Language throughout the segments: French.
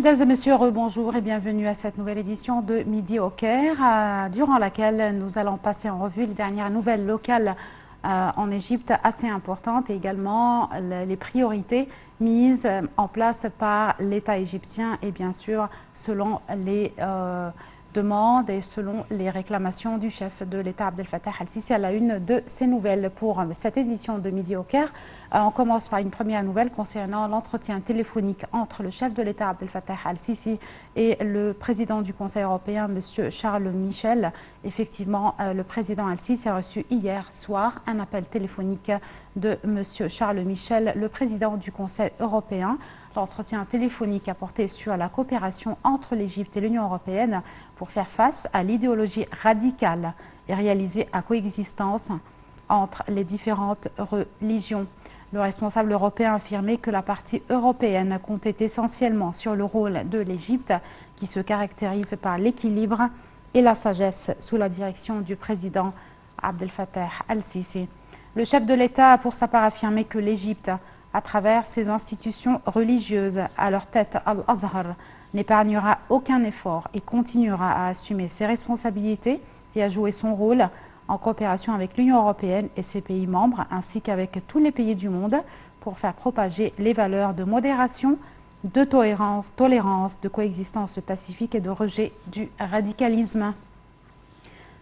Mesdames et messieurs, bonjour et bienvenue à cette nouvelle édition de Midi au Caire, durant laquelle nous allons passer en revue les dernières nouvelles locales en Égypte assez importantes et également les priorités mises en place par l'État égyptien et bien sûr selon les demandes et selon les réclamations du chef de l'État Abdel Fattah al-Sisi à la une de ces nouvelles. Pour cette édition de Midi au Caire, on commence par une première nouvelle concernant l'entretien téléphonique entre le chef de l'État Abdel Fattah al-Sisi et le président du Conseil européen, M. Charles Michel. Effectivement, le président al-Sisi a reçu hier soir un appel téléphonique de M. Charles Michel, le président du Conseil européen. L'entretien téléphonique a porté sur la coopération entre l'Égypte et l'Union européenne pour faire face à l'idéologie radicale et réaliser la coexistence entre les différentes religions. Le responsable européen a affirmé que la partie européenne comptait essentiellement sur le rôle de l'Égypte, qui se caractérise par l'équilibre et la sagesse sous la direction du président Abdel Fattah al-Sisi. Le chef de l'État a pour sa part affirmé que l'Égypte, à travers ses institutions religieuses, à leur tête Al-Azhar, n'épargnera aucun effort et continuera à assumer ses responsabilités et à jouer son rôle en coopération avec l'Union européenne et ses pays membres, ainsi qu'avec tous les pays du monde, pour faire propager les valeurs de modération, de tolérance, de coexistence pacifique et de rejet du radicalisme.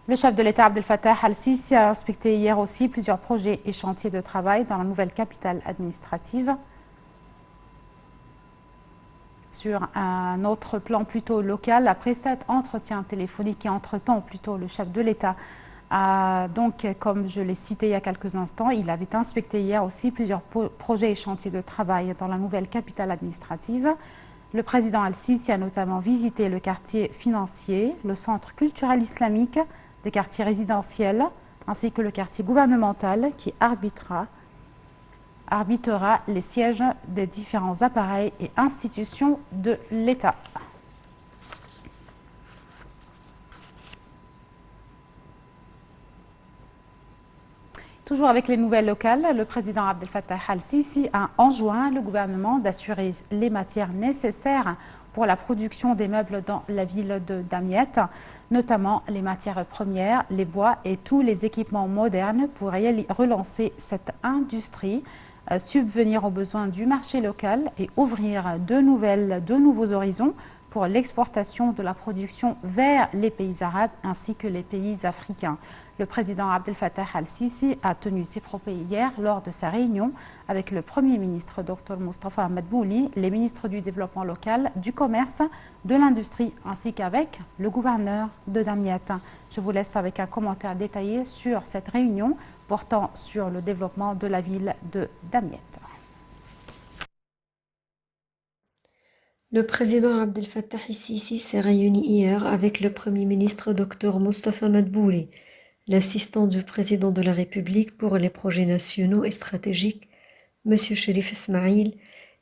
Le chef de l'État Abdel Fattah al-Sisi a inspecté hier aussi plusieurs projets et chantiers de travail dans la nouvelle capitale administrative. Sur un autre plan plutôt local, après cet entretien téléphonique et entre-temps plutôt le chef de l'État donc, comme je l'ai cité il y a quelques instants, il avait inspecté hier aussi plusieurs projets et chantiers de travail dans la nouvelle capitale administrative. Le président al-Sisi a notamment visité le quartier financier, le centre culturel islamique, des quartiers résidentiels, ainsi que le quartier gouvernemental qui arbitrera les sièges des différents appareils et institutions de l'État. Toujours avec les nouvelles locales, le président Abdel Fattah al-Sisi a enjoint le gouvernement d'assurer les matières nécessaires pour la production des meubles dans la ville de Damiette, notamment les matières premières, les bois et tous les équipements modernes pour relancer cette industrie, subvenir aux besoins du marché local et ouvrir de nouveaux horizons pour l'exportation de la production vers les pays arabes ainsi que les pays africains. Le président Abdel Fattah al-Sisi a tenu ses propos hier lors de sa réunion avec le Premier ministre Dr Moustapha Madbouli, les ministres du développement local, du commerce, de l'industrie ainsi qu'avec le gouverneur de Damiette. Je vous laisse avec un commentaire détaillé sur cette réunion portant sur le développement de la ville de Damiette. Le président Abdel Fattah al-Sisi s'est réuni hier avec le Premier ministre Dr Moustapha Madbouli, l'assistant du président de la République pour les projets nationaux et stratégiques, M. Cherif Ismail,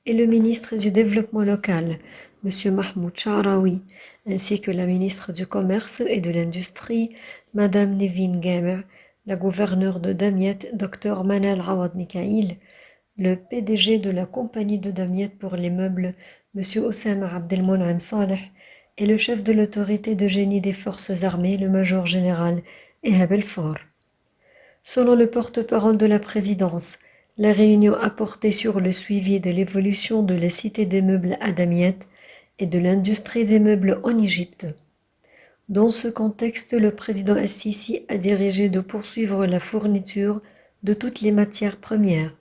et le ministre du Développement local, M. Mahmoud Sha'raoui, ainsi que la ministre du Commerce et de l'Industrie, Mme Nevin Gamer, la gouverneure de Damiette, Dr Manal Awad Mikaïl, le PDG de la compagnie de Damiette pour les meubles, M. Oussama Abdelmounam Saleh, et le chef de l'autorité de génie des forces armées, le major général Ehab El-Faur. Selon le porte-parole de la présidence, la réunion a porté sur le suivi de l'évolution de la cité des meubles à Damiette et de l'industrie des meubles en Égypte. Dans ce contexte, le président al-Sisi a dirigé de poursuivre la fourniture de toutes les matières premières,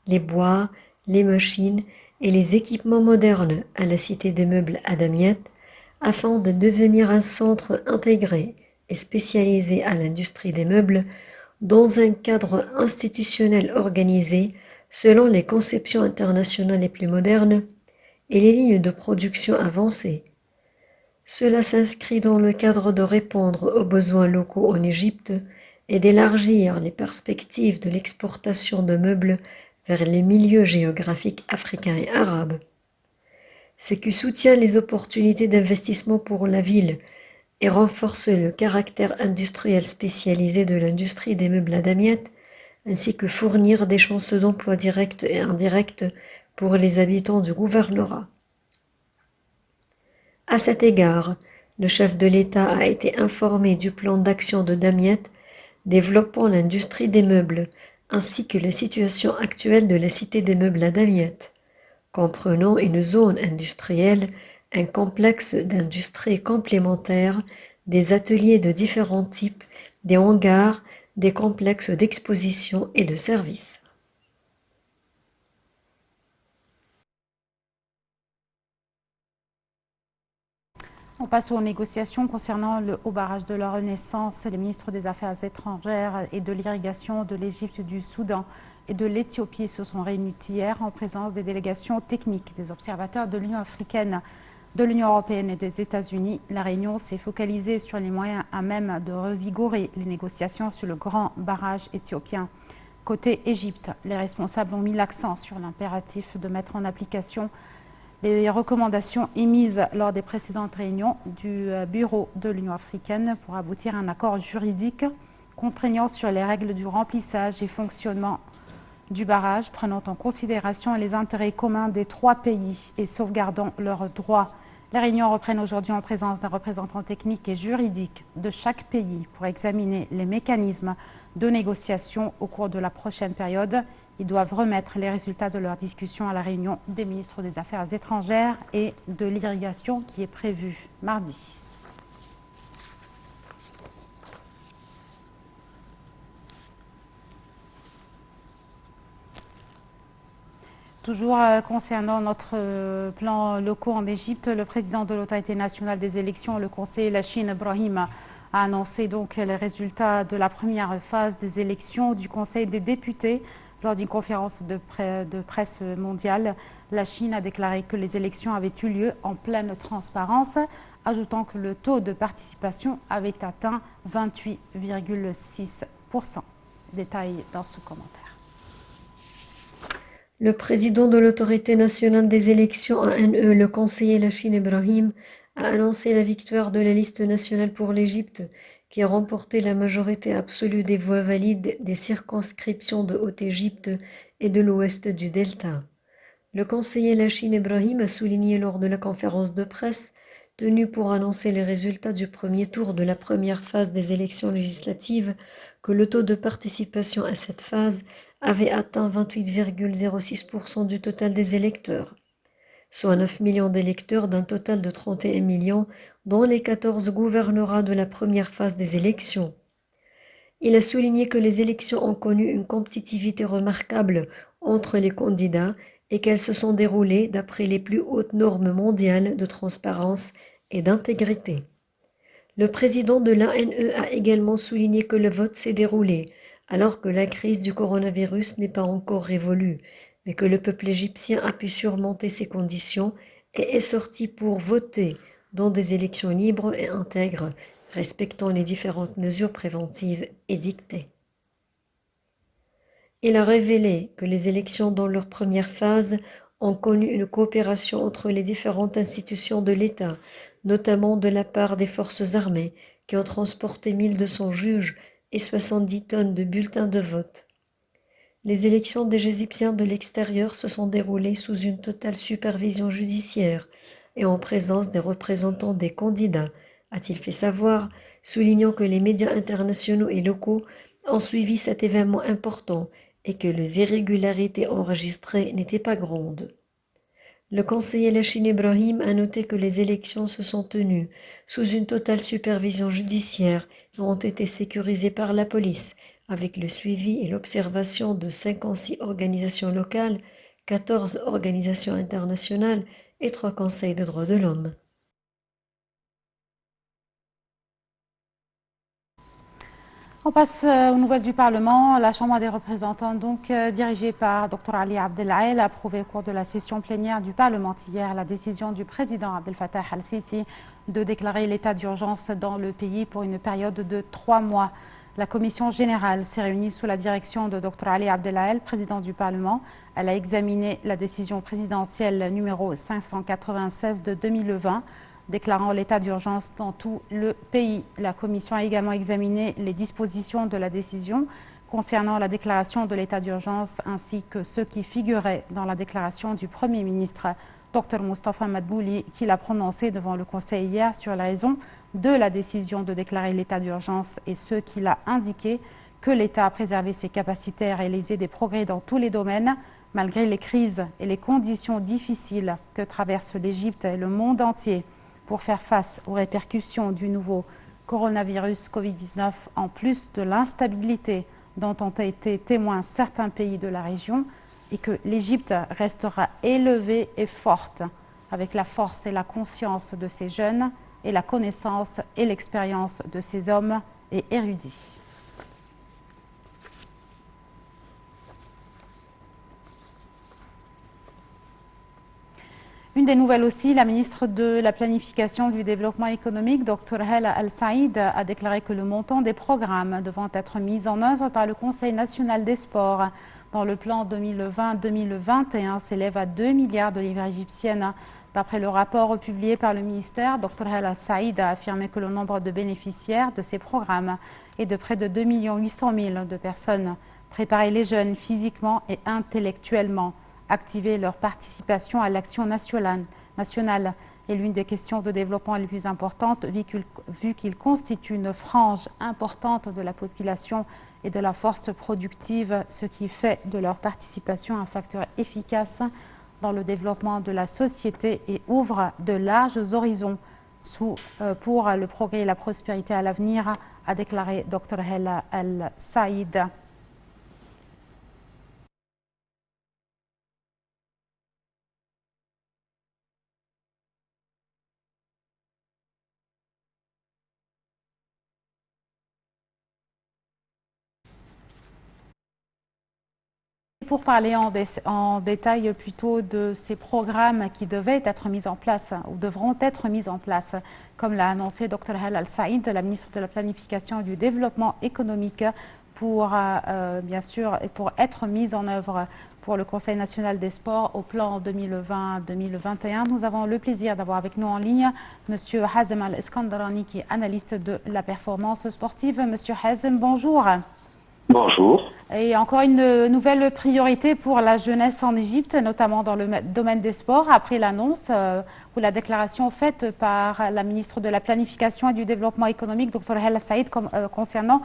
les bois, les machines et les équipements modernes à la cité des meubles à Damiette, afin de devenir un centre intégré et spécialisé à l'industrie des meubles dans un cadre institutionnel organisé selon les conceptions internationales les plus modernes et les lignes de production avancées. Cela s'inscrit dans le cadre de répondre aux besoins locaux en Égypte et d'élargir les perspectives de l'exportation de meubles vers les milieux géographiques africains et arabes. Ce qui soutient les opportunités d'investissement pour la ville et renforce le caractère industriel spécialisé de l'industrie des meubles à Damiette, ainsi que fournir des chances d'emploi directes et indirectes pour les habitants du gouvernorat. À cet égard, le chef de l'État a été informé du plan d'action de Damiette développant l'industrie des meubles, ainsi que la situation actuelle de la cité des meubles à Damiette, comprenant une zone industrielle, un complexe d'industries complémentaires, des ateliers de différents types, des hangars, des complexes d'exposition et de services. On passe aux négociations concernant le haut barrage de la Renaissance. Les ministres des Affaires étrangères et de l'irrigation de l'Égypte, du Soudan et de l'Éthiopie se sont réunis hier en présence des délégations techniques, des observateurs de l'Union africaine, de l'Union européenne et des États-Unis. La réunion s'est focalisée sur les moyens à même de revigorer les négociations sur le grand barrage éthiopien. Côté Égypte, les responsables ont mis l'accent sur l'impératif de mettre en application les recommandations émises lors des précédentes réunions du Bureau de l'Union africaine pour aboutir à un accord juridique contraignant sur les règles du remplissage et fonctionnement du barrage, prenant en considération les intérêts communs des trois pays et sauvegardant leurs droits. Les réunions reprennent aujourd'hui en présence d'un représentant technique et juridique de chaque pays pour examiner les mécanismes de négociation au cours de la prochaine période. Ils doivent remettre les résultats de leur discussion à la réunion des ministres des Affaires étrangères et de l'irrigation qui est prévue mardi. Toujours concernant notre plan locaux en Égypte, le président de l'autorité nationale des élections, le conseiller Lachine Ibrahim, a annoncé donc les résultats de la première phase des élections du Conseil des députés. Lors d'une conférence de presse mondiale, la Chine a déclaré que les élections avaient eu lieu en pleine transparence, ajoutant que le taux de participation avait atteint 28,6%. Détail dans ce commentaire. Le président de l'autorité nationale des élections ANE, le conseiller Lachine Ibrahim, a annoncé la victoire de la liste nationale pour l'Égypte, qui a remporté la majorité absolue des voix valides des circonscriptions de Haute-Égypte et de l'ouest du Delta. Le conseiller Lachine Ibrahim a souligné lors de la conférence de presse tenue pour annoncer les résultats du premier tour de la première phase des élections législatives que le taux de participation à cette phase avait atteint 28,06% du total des électeurs, soit 9 millions d'électeurs d'un total de 31 millions, dont les 14 gouvernorats de la première phase des élections. Il a souligné que les élections ont connu une compétitivité remarquable entre les candidats et qu'elles se sont déroulées d'après les plus hautes normes mondiales de transparence et d'intégrité. Le président de l'ANE a également souligné que le vote s'est déroulé alors que la crise du coronavirus n'est pas encore révolue, mais que le peuple égyptien a pu surmonter ces conditions et est sorti pour voter dans des élections libres et intègres, respectant les différentes mesures préventives édictées. Il a révélé que les élections dans leur première phase ont connu une coopération entre les différentes institutions de l'État, notamment de la part des forces armées, qui ont transporté 1200 juges et 70 tonnes de bulletins de vote. Les élections des Égyptiens de l'extérieur se sont déroulées sous une totale supervision judiciaire et en présence des représentants des candidats, a-t-il fait savoir, soulignant que les médias internationaux et locaux ont suivi cet événement important et que les irrégularités enregistrées n'étaient pas grandes. Le conseiller Lachine Ibrahim a noté que les élections se sont tenues sous une totale supervision judiciaire et ont été sécurisées par la police, avec le suivi et l'observation de 56 organisations locales, 14 organisations internationales et 3 conseils de droits de l'homme. On passe aux nouvelles du Parlement. La Chambre des représentants, donc dirigée par Dr Ali Abdelael, a approuvé au cours de la session plénière du Parlement hier la décision du président Abdel Fattah al-Sisi de déclarer l'état d'urgence dans le pays pour une période de 3 mois. La commission générale s'est réunie sous la direction de Dr Ali Abdelael, président du Parlement. Elle a examiné la décision présidentielle numéro 596 de 2020 déclarant l'état d'urgence dans tout le pays. La Commission a également examiné les dispositions de la décision concernant la déclaration de l'état d'urgence ainsi que ceux qui figuraient dans la déclaration du Premier ministre Dr Moustapha Madbouli, qui l'a prononcé devant le Conseil hier sur la raison de la décision de déclarer l'état d'urgence et ce qu'il a indiqué que l'État a préservé ses capacités à réaliser des progrès dans tous les domaines, malgré les crises et les conditions difficiles que traversent l'Égypte et le monde entier pour faire face aux répercussions du nouveau coronavirus Covid-19, en plus de l'instabilité dont ont été témoins certains pays de la région, et que l'Égypte restera élevée et forte avec la force et la conscience de ces jeunes et la connaissance et l'expérience de ces hommes et érudits. Une des nouvelles aussi, la ministre de la Planification du Développement économique, Dr Hala Al-Saïd, a déclaré que le montant des programmes devant être mis en œuvre par le Conseil national des sports dans le plan 2020-2021 s'élève à 2 milliards de livres égyptiennes. D'après le rapport publié par le ministère, Dr Hala Al-Saïd a affirmé que le nombre de bénéficiaires de ces programmes est de près de 2 800 000 de personnes. Préparer les jeunes physiquement et intellectuellement, activer leur participation à l'action nationale est l'une des questions de développement les plus importantes, vu qu'ils constituent une frange importante de la population et de la force productive, ce qui fait de leur participation un facteur efficace dans le développement de la société et ouvre de larges horizons pour le progrès et la prospérité à l'avenir, a déclaré Dr Hala Al-Saïd. Pour parler en détail plutôt de ces programmes qui devaient être mis en place ou devront être mis en place, comme l'a annoncé Dr Hala Al-Saïd, la ministre de la Planification et du Développement économique, pour bien sûr pour être mise en œuvre pour le Conseil national des sports au plan 2020-2021. Nous avons le plaisir d'avoir avec nous en ligne M. Hazem Al-Eskandarani, qui est analyste de la performance sportive. Monsieur Hazem, bonjour. Bonjour. Et encore une nouvelle priorité pour la jeunesse en Égypte, notamment dans le domaine des sports, après l'annonce ou la déclaration faite par la ministre de la Planification et du Développement économique, Dr Hala Saïd, concernant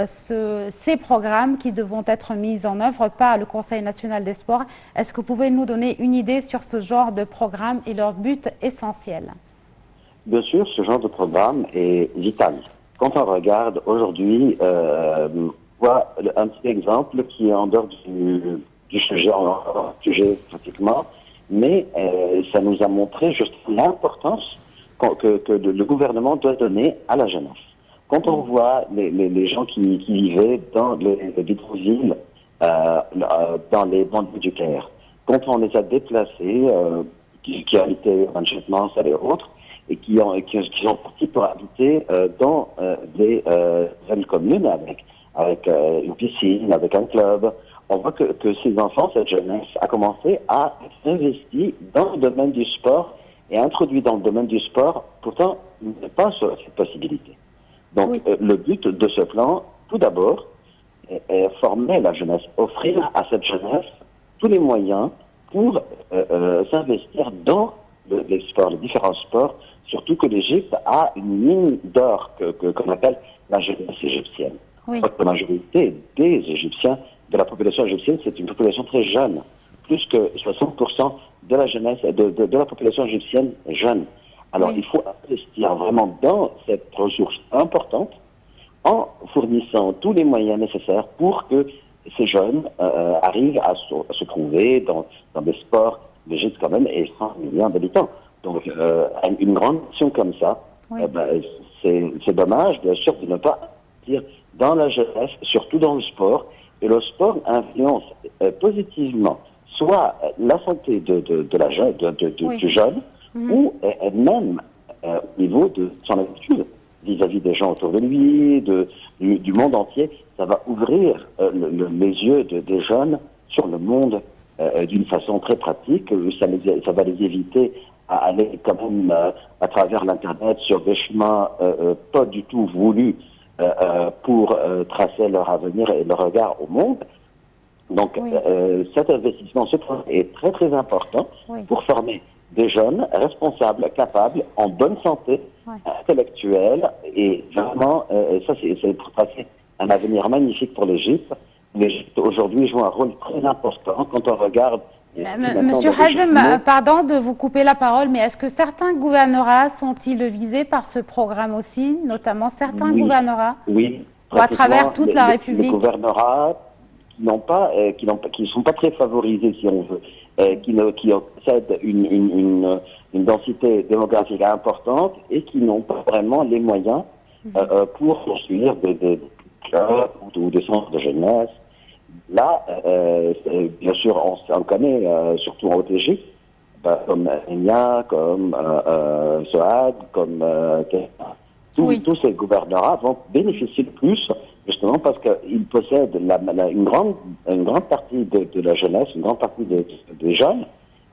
ces programmes qui devront être mis en œuvre par le Conseil national des sports. Est-ce que vous pouvez nous donner une idée sur ce genre de programme et leur but essentiel? Bien sûr, ce genre de programme est vital. Quand on regarde aujourd'hui, un petit exemple qui est en dehors du sujet pratiquement, mais ça nous a montré juste l'importance que le gouvernement doit donner à la jeunesse. Quand on voit les gens qui vivaient dans les bidonvilles, dans les banlieues du Caire, quand on les a déplacés, qui habitaient en Manchester et autres, et qui sont partis pour habiter dans des villes communes avec une piscine, avec un club. On voit que ces enfants, cette jeunesse, a commencé à s'investir dans le domaine du sport et introduit dans le domaine du sport, pourtant, n'est pas sur cette possibilité. Donc, oui. Le but de ce plan, tout d'abord, est former la jeunesse, offrir à cette jeunesse tous les moyens pour s'investir dans les sports, les différents sports, surtout que l'Égypte a une mine d'or qu'on appelle la jeunesse égyptienne. Oui. La majorité des Égyptiens, de la population égyptienne, c'est une population très jeune. Plus que 60% de la jeunesse, de la population égyptienne est jeune. Alors, oui. Il faut investir vraiment dans cette ressource importante en fournissant tous les moyens nécessaires pour que ces jeunes arrivent à se trouver dans des sports. L'Égypte, quand même, est 100 millions d'habitants. Donc, une grande nation comme ça, oui. C'est dommage, bien sûr, de ne pas dire dans la jeunesse, surtout dans le sport. Et le sport influence positivement soit la santé de la jeune, oui. du jeune, ou même au niveau de son attitude vis-à-vis des gens autour de lui, du monde entier. Ça va ouvrir les yeux des jeunes sur le monde d'une façon très pratique. Ça va les éviter à aller quand même à travers l'Internet sur des chemins pas du tout voulus pour tracer leur avenir et leur regard au monde. Donc, oui. Cet investissement, ce point est très très important oui. pour former des jeunes responsables, capables, en bonne santé, intellectuelle, et vraiment, ça c'est pour passer un avenir magnifique pour l'Égypte. L'Égypte aujourd'hui joue un rôle très important quand on regarde. Monsieur Hazem, pardon de vous couper la parole, mais est-ce que certains gouvernorats sont-ils visés par ce programme aussi, notamment certains gouvernorats? Oui, ou à travers toute la République. Les gouvernorats qui ne sont pas très favorisés, si on veut, qui possèdent une densité démographique importante et qui n'ont pas vraiment les moyens pour construire des clubs ou des centres de jeunesse. Là, bien sûr, on connaît, surtout en Haute-Égypte, comme Enya, comme Sohag, comme tous ces gouvernorats vont bénéficier de plus, justement parce qu'ils possèdent une grande partie de la jeunesse, une grande partie des jeunes,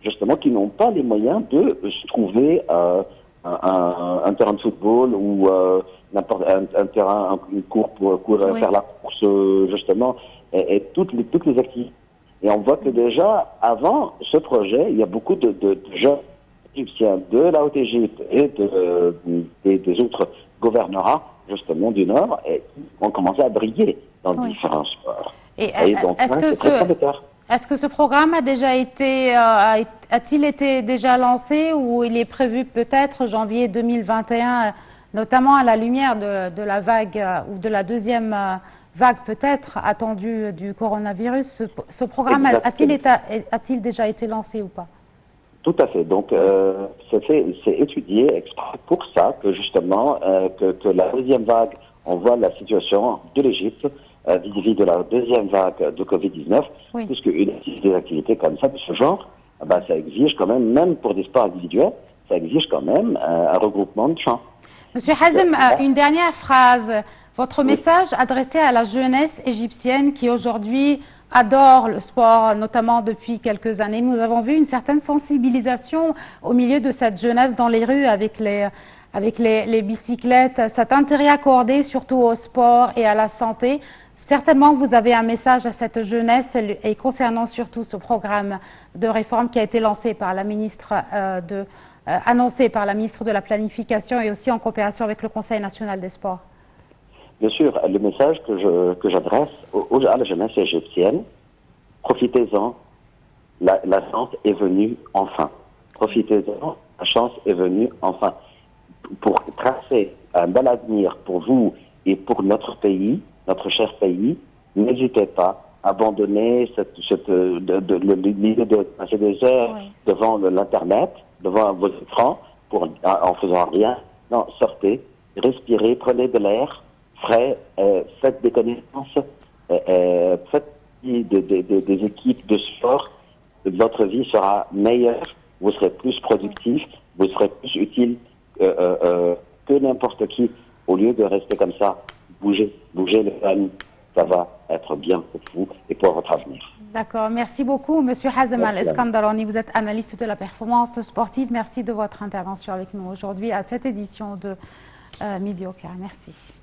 justement, qui n'ont pas les moyens de se trouver un terrain de football ou un terrain, une cour pour faire la course, justement, et toutes les activités. Et on voit que déjà, avant ce projet, il y a beaucoup de jeunes égyptiens de la Haute-Égypte et des autres gouvernorats, justement, du Nord, et ont commencé à briller dans différents sports. Et donc, est-ce que ce programme a déjà été, a-t-il été déjà lancé ou il est prévu peut-être janvier 2021, notamment à la lumière de la vague ou de la deuxième vague peut-être attendue du coronavirus? Ce programme a-t-il déjà été lancé ou pas? Tout à fait. Donc, c'est étudié exprès pour ça que justement que la deuxième vague, on voit la situation de l'Égypte vis-à-vis de la deuxième vague de Covid-19, puisque des activités comme ça, de ce genre, ça exige quand même pour des sports individuels, ça exige quand même un regroupement de champs. Monsieur Hazem, une dernière phrase. Votre message adressé à la jeunesse égyptienne qui aujourd'hui adore le sport, notamment depuis quelques années. Nous avons vu une certaine sensibilisation au milieu de cette jeunesse dans les rues avec les bicyclettes, cet intérêt accordé surtout au sport et à la santé. Certainement, vous avez un message à cette jeunesse et concernant surtout ce programme de réforme qui a été lancé par la ministre annoncé par la ministre de la Planification et aussi en coopération avec le Conseil national des sports. Bien sûr, le message que j'adresse à la jeunesse égyptienne, profitez-en, la chance est venue enfin. Profitez-en, la chance est venue enfin. Pour tracer un bel avenir pour vous et pour notre pays, notre cher pays, n'hésitez pas à abandonner l'idée de passer des heures devant l'Internet, devant vos écrans, en faisant rien. Non, sortez, respirez, prenez de l'air frais, faites des connaissances, faites des équipes de sport. Votre vie sera meilleure, vous serez plus productif, vous serez plus utile que n'importe qui. Au lieu de rester comme ça, bougez les familles, ça va être bien pour vous et pour votre avenir. D'accord, merci beaucoup. Monsieur Hazem Al-Eskandarani, vous êtes analyste de la performance sportive. Merci de votre intervention avec nous aujourd'hui à cette édition de Midi au Caire. Merci.